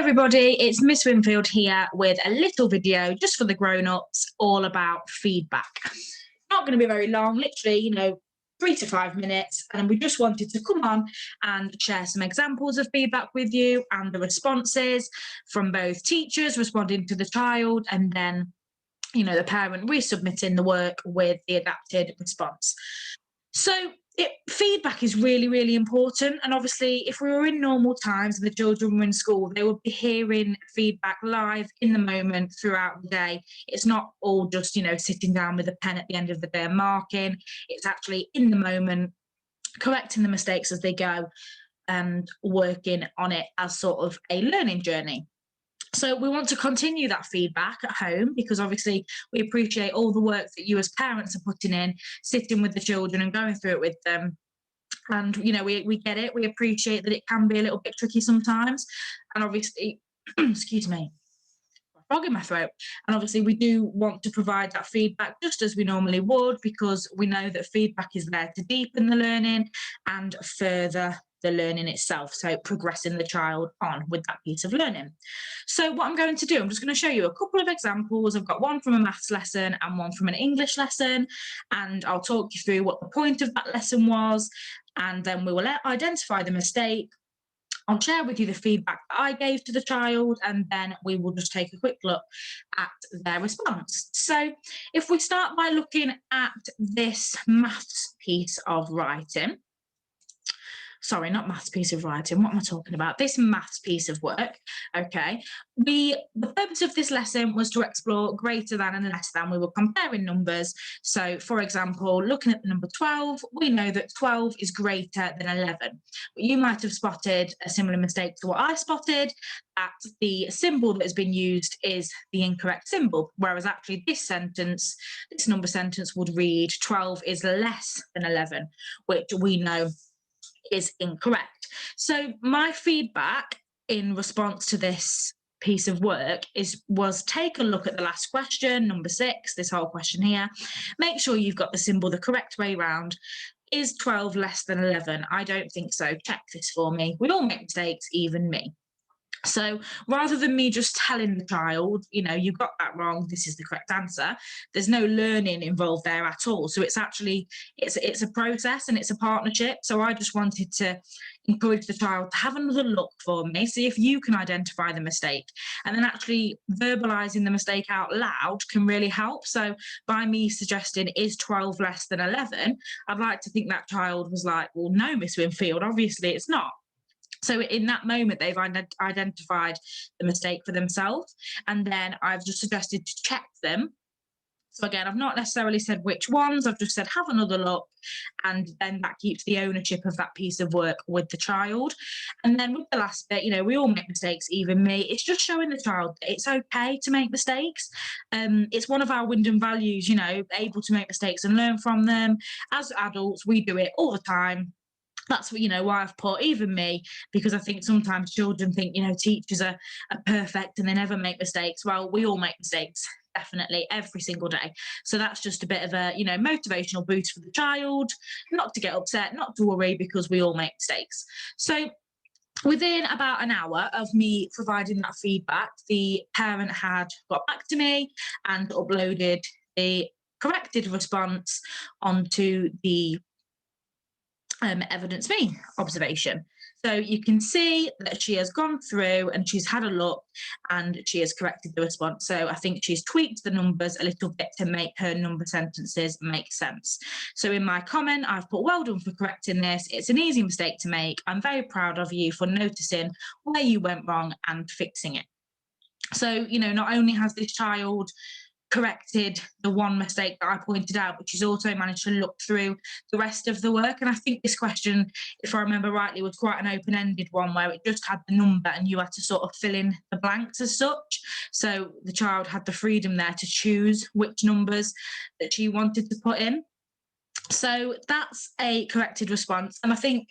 Everybody, it's Miss Winfield here with a little video just for the grown-ups all about feedback. Not going to be very long, literally, 3 to 5 minutes, and we just wanted to come on and share some examples of feedback with you and the responses from both teachers responding to the child and then, the parent resubmitting the work with the adapted response. So feedback is really, really important. And obviously, if we were in normal times and the children were in school, they would be hearing feedback live in the moment throughout the day. It's not all just, sitting down with a pen at the end of the day and marking. It's actually in the moment, correcting the mistakes as they go and working on it as sort of a learning journey. So we want to continue that feedback at home because obviously we appreciate all the work that you as parents are putting in, sitting with the children and going through it with them. And, we get it. We appreciate that it can be a little bit tricky sometimes. And obviously, excuse me, frog in my throat. And obviously we do want to provide that feedback just as we normally would because we know that feedback is there to deepen the learning and further the learning itself, so progressing the child on with that piece of learning. So what I'm going to do, I'm just going to show you a couple of examples. I've got one from a maths lesson and one from an English lesson, and I'll talk you through what the point of that lesson was, and then we will identify the mistake. I'll share with you the feedback that I gave to the child, and then we will just take a quick look at their response. So if we start by looking at this maths piece of writing, sorry, not maths piece of writing. What am I talking about? This maths piece of work. Okay. The purpose of this lesson was to explore greater than and less than. We were comparing numbers. So, for example, looking at the number 12, we know that 12 is greater than 11. But you might have spotted a similar mistake to what I spotted, that the symbol that has been used is the incorrect symbol, whereas actually this number sentence would read 12 is less than 11, which we know is incorrect. So my feedback in response to this piece of work was take a look at the last question, number 6, this whole question here. Make sure you've got the symbol the correct way round. Is 12 less than 11? I don't think so. Check this for me. We all make mistakes, even me. So rather than me just telling the child, you got that wrong, this is the correct answer, there's no learning involved there at all. So it's actually, it's a process and it's a partnership. So I just wanted to encourage the child to have another look for me, see if you can identify the mistake. And then actually verbalizing the mistake out loud can really help. So by me suggesting, is 12 less than 11? I'd like to think that child was like, well, no, Miss Winfield, obviously it's not. So in that moment, they've identified the mistake for themselves. And then I've just suggested to check them. So again, I've not necessarily said which ones. I've just said, have another look. And then that keeps the ownership of that piece of work with the child. And then with the last bit, we all make mistakes, even me. It's just showing the child that it's okay to make mistakes. It's one of our Wyndham values, able to make mistakes and learn from them. As adults, we do it all the time. That's what, why I've put even me, because I think sometimes children think, teachers are perfect and they never make mistakes. Well, we all make mistakes, definitely, every single day. So that's just a bit of a, motivational boost for the child, not to get upset, not to worry, because we all make mistakes. So within about an hour of me providing that feedback, the parent had got back to me and uploaded the corrected response onto the evidence me observation. So you can see that she has gone through and she's had a look and she has corrected the response. So I think she's tweaked the numbers a little bit to make her number sentences make sense. So in my comment, I've put, well done for correcting this. It's an easy mistake to make. I'm very proud of you for noticing where you went wrong and fixing it. So, not only has this child corrected the one mistake that I pointed out, but she's also managed to look through the rest of the work. And I think this question, if I remember rightly, was quite an open-ended one where it just had the number and you had to sort of fill in the blanks as such. So the child had the freedom there to choose which numbers that she wanted to put in. So that's a corrected response. And I think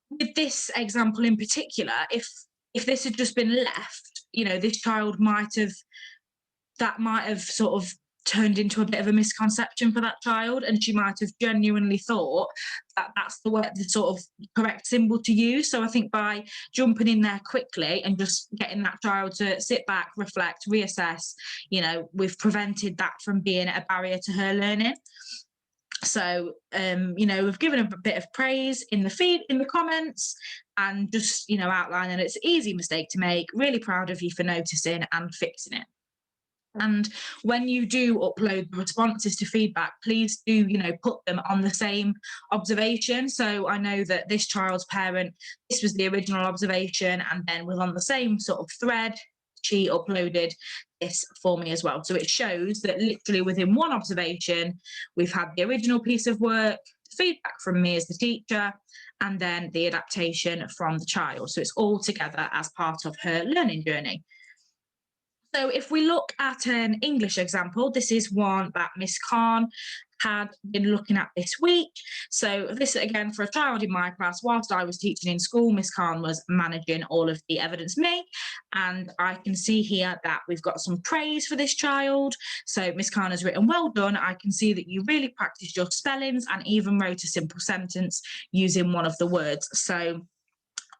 with this example in particular, if this had just been left, this child might have sort of turned into a bit of a misconception for that child, and she might have genuinely thought that that's the sort of correct symbol to use. So I think by jumping in there quickly and just getting that child to sit back, reflect, reassess, we've prevented that from being a barrier to her learning. So, we've given a bit of praise in the comments, and just, outlining it's an easy mistake to make. Really proud of you for noticing and fixing it. And when you do upload the responses to feedback, please do, put them on the same observation. So I know that this child's parent, this was the original observation, and then was on the same sort of thread. She uploaded this for me as well. So it shows that literally within one observation, we've had the original piece of work, feedback from me as the teacher, and then the adaptation from the child. So it's all together as part of her learning journey. So if we look at an English example, this is one that Miss Khan had been looking at this week. So this, again, for a child in my class, whilst I was teaching in school, Miss Khan was managing all of the evidence me. And I can see here that we've got some praise for this child. So Miss Khan has written, "Well done. I can see that you really practiced your spellings and even wrote a simple sentence using one of the words." So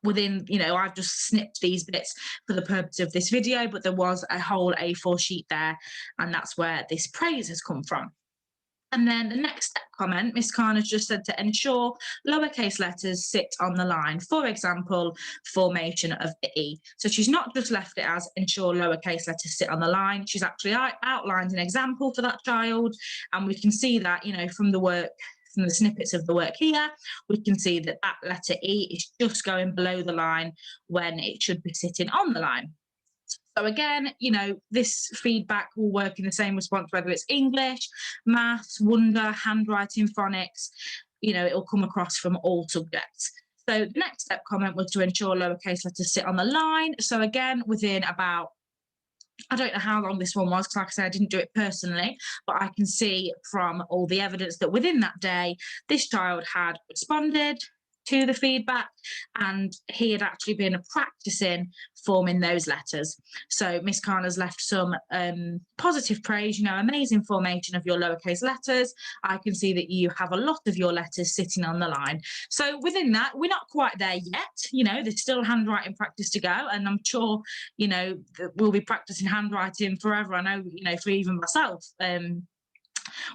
within, I've just snipped these bits for the purpose of this video, but there was a whole A4 sheet there, and that's where this praise has come from. And then the next comment, Miss Khan has just said to ensure lowercase letters sit on the line. For example, formation of the E. So she's not just left it as ensure lowercase letters sit on the line. She's actually outlined an example for that child. And we can see that, from the work, from the snippets of the work here, we can see that that letter E is just going below the line when it should be sitting on the line. So again, this feedback will work in the same response, whether it's English, maths, wonder, handwriting, phonics, it will come across from all subjects. So the next step comment was to ensure lowercase letters sit on the line. So again, within about, I don't know how long this one was, because like I said, I didn't do it personally, but I can see from all the evidence that within that day, this child had responded to the feedback, and he had actually been practicing forming those letters. So Miss Khan has left some positive praise, amazing formation of your lowercase letters. I can see that you have a lot of your letters sitting on the line. So within that, we're not quite there yet. There's still handwriting practice to go, and I'm sure, we'll be practicing handwriting forever. I know, for even myself,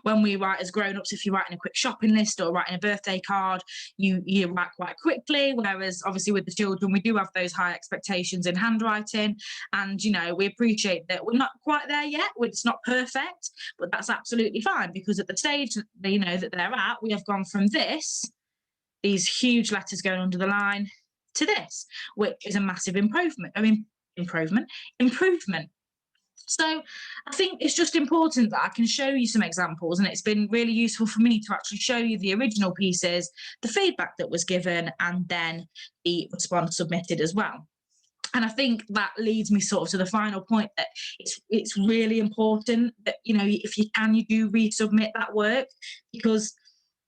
when we write as grown-ups, if you're writing a quick shopping list or writing a birthday card, you write quite quickly, whereas obviously with the children, we do have those high expectations in handwriting, and we appreciate that we're not quite there yet. It's not perfect, but that's absolutely fine, because at the stage that that they're at, we have gone from these huge letters going under the line to this, which is a massive improvement. So I think it's just important that I can show you some examples, and it's been really useful for me to actually show you the original pieces, the feedback that was given, and then the response submitted as well. And I think that leads me sort of to the final point, that it's really important that, if you can, you do resubmit that work, because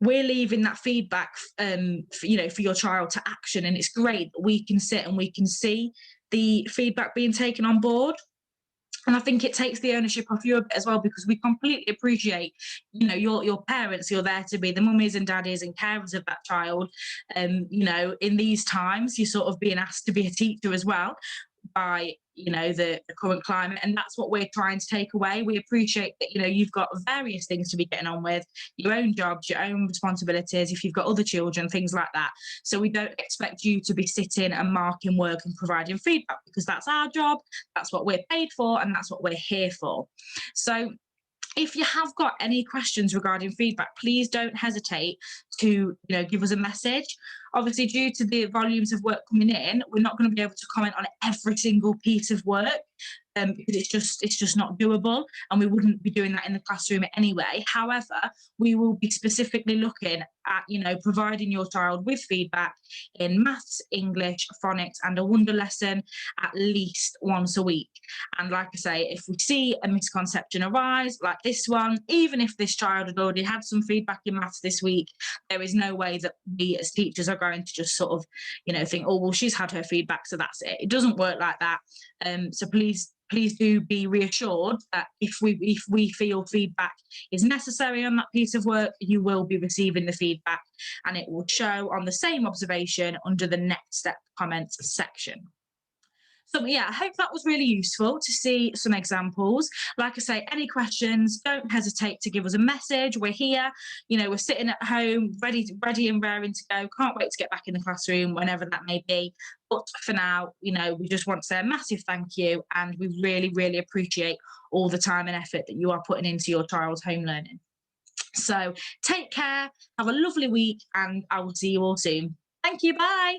we're leaving that feedback, for your child to action. And it's great that we can sit and we can see the feedback being taken on board. And I think it takes the ownership off you a bit as well, because we completely appreciate, your parents, you're there to be the mummies and daddies and carers of that child. In these times, you're sort of being asked to be a teacher as well by, the current climate. And that's what we're trying to take away. We appreciate that, you've got various things to be getting on with, your own jobs, your own responsibilities, if you've got other children, things like that. So we don't expect you to be sitting and marking work and providing feedback, because that's our job, that's what we're paid for, and that's what we're here for. So if you have got any questions regarding feedback, please don't hesitate to give us a message. Obviously, due to the volumes of work coming in, we're not going to be able to comment on every single piece of work, because it's just not doable, and we wouldn't be doing that in the classroom anyway. However, we will be specifically looking at providing your child with feedback in maths, English, phonics, and a wonder lesson at least once a week. And like I say, if we see a misconception arise like this one, even if this child had already had some feedback in maths this week, there is no way that we as teachers are going to just sort of think, oh well, she's had her feedback, so that's it. It doesn't work like that. So please please do be reassured that if we feel feedback is necessary on that piece of work, you will be receiving the feedback, and it will show on the same observation under the next step comments section. So yeah, I hope that was really useful to see some examples. Like I say, any questions, don't hesitate to give us a message. We're here, we're sitting at home, ready and raring to go. Can't wait to get back in the classroom whenever that may be. But for now, we just want to say a massive thank you, and we really, really appreciate all the time and effort that you are putting into your child's home learning. So take care, have a lovely week, and I will see you all soon. Thank you, bye.